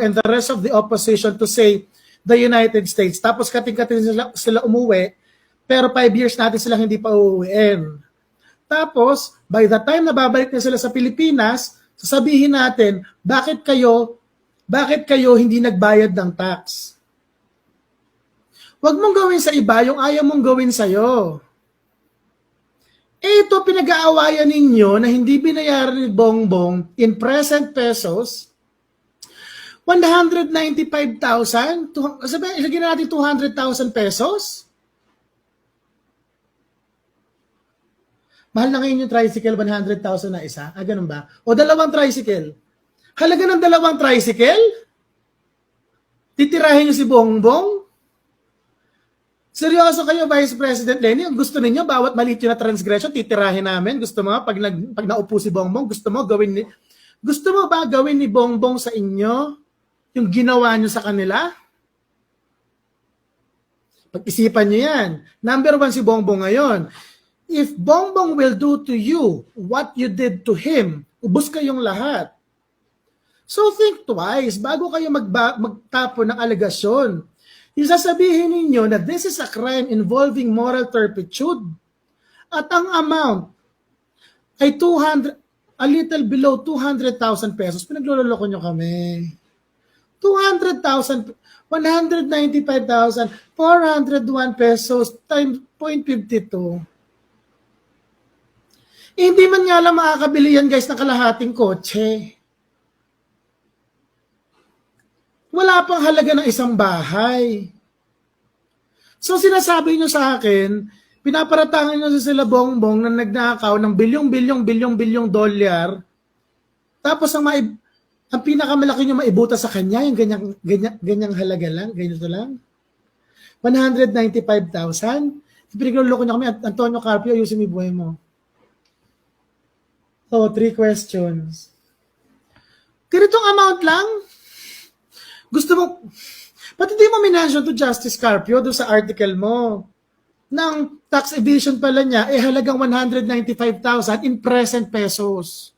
and the rest of the opposition to say the United States. Tapos kating-kating sila umuwi, pero 5 years natin silang hindi pa uuwiin. Tapos, by the time na babalik na sila sa Pilipinas, sasabihin natin, bakit kayo hindi nagbayad ng tax? Huwag mong gawin sa iba yung ayaw mong gawin sa'yo. Ito pinag-aawayan ninyo na hindi binayaran ni Bongbong in present pesos, 195,000, sabihin, ilagay natin 200,000 pesos. Mahal na ngayon yung tricycle, 100,000 na isa. Ganun ba? O 2 tricycle. Halaga ng 2 tricycle? Titirahin nyo si Bongbong? Seryoso kayo, Vice President Lenny? Gusto ninyo, bawat maliit yun na transgression, titirahin namin? Gusto mo, pag naupo si Bongbong, gusto mo ba gawin ni Bongbong sa inyo yung ginawa nyo sa kanila? Pag-isipan nyo yan. Number 1 si Bongbong ngayon. If Bongbong will do to you what you did to him, ubos kayong lahat. So think twice bago kayo magtapon ng alegasyon. Yung sasabihin ninyo na this is a crime involving moral turpitude at ang amount ay a little below 200,000 pesos. Pinagloloko nyo kami. 200,000, 195,401 pesos times 0.52. Hindi man nga lang makakabili yan guys ng kalahating kotse. Wala pang halaga ng isang bahay. So sinasabi nyo sa akin, pinaparatangan nyo sa sila Bongbong na nagnakaw ng bilyong dolyar. Tapos ang pinakamalaki nyo maibuta sa kanya, yung ganyang halaga lang, ganito lang. 195,000. Pinagloloko nyo kami, Antonio Carpio, ayusin mo yung buhay mo. So, 3 questions. Ganitong amount lang? Gusto mo, pati di mo minention to Justice Carpio doon sa article mo. Nang tax evasion pala niya, halagang 195,000 in present pesos.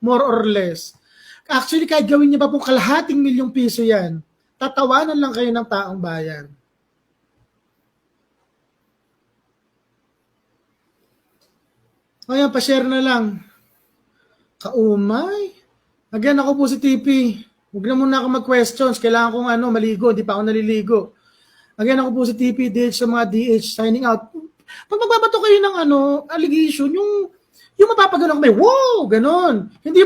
More or less. Actually, kahit gawin niya pa pong kalahating milyong piso yan, tatawanan lang kayo ng taong bayan. O yan, pa-share na lang. Kaumay. Again, ako po si TP. Huwag na muna ako mag-questions. Kailangan kong maligo. Hindi pa ako naliligo. Again, ako po si TP, DH sa mga DH, signing out. Pag magbabato kayo ng allegation, yung mapapagano kami, wow, ganon. Hindi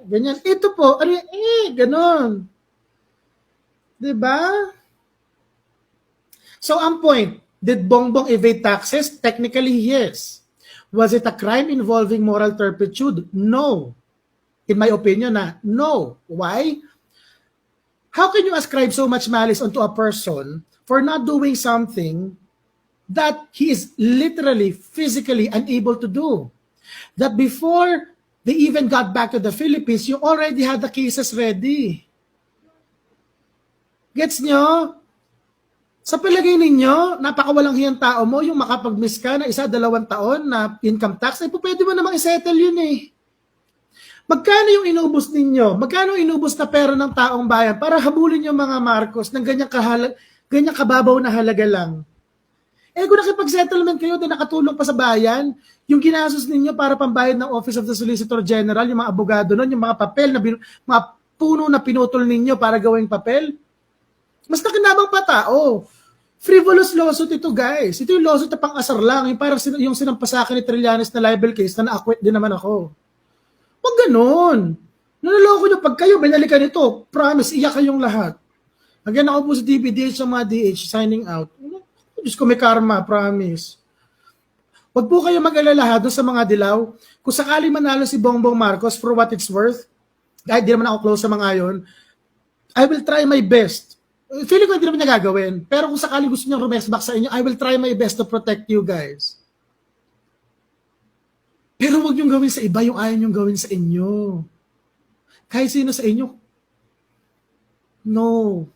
ganyan. Ito po, ganon. Diba? So, ang point, did Bongbong evade taxes? Technically, yes. Was it a crime involving moral turpitude? No. In my opinion, no. Why? How can you ascribe so much malice onto a person for not doing something that he is literally, physically unable to do? That before they even got back to the Philippines, you already had the cases ready. Gets nyo? Sa palagay ninyo, napakawalang hiyang tao mo, yung makapag-miss ka na 1-2 taon na income tax, pwede mo namang isettle yun eh. Magkano yung inubos ninyo? Magkano inubos na pera ng taong bayan para habulin yung mga Marcos ng ganyang kababaw na halaga lang? Kung nakipag-settlement kayo na nakatulong pa sa bayan, yung ginastos ninyo para pambayad ng Office of the Solicitor General, yung mga abogado nun, yung mga papel, mga puno na pinutol ninyo para gawing papel, mas nakinabang pa tao. Frivolous lawsuit ito, guys. Ito yung lawsuit na pang-asar lang. Yung parang yung sinampa sa akin ni Trillanes na libel case na na-acquit din naman ako. Huwag ganun. Naloloko nyo. Pag kayo binalikan ito, promise, iyak kayong lahat. Again, ako po si DPDH sa mga DH, signing out. Diyos ko, may karma, promise. Huwag po kayo mag-alala doon sa mga dilaw. Kung sakali manalo si Bongbong Marcos for what it's worth, kahit di naman ako close sa mga yon, I will try my best. Feeling ko hindi naman niya gagawin. Pero kung sakali gusto niya rumest back sa inyo, I will try my best to protect you guys. Pero huwag niyong gawin sa iba yung ayaw niyong gawin sa inyo. Kahit sino sa inyo. No.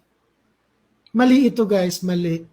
Mali ito guys, mali.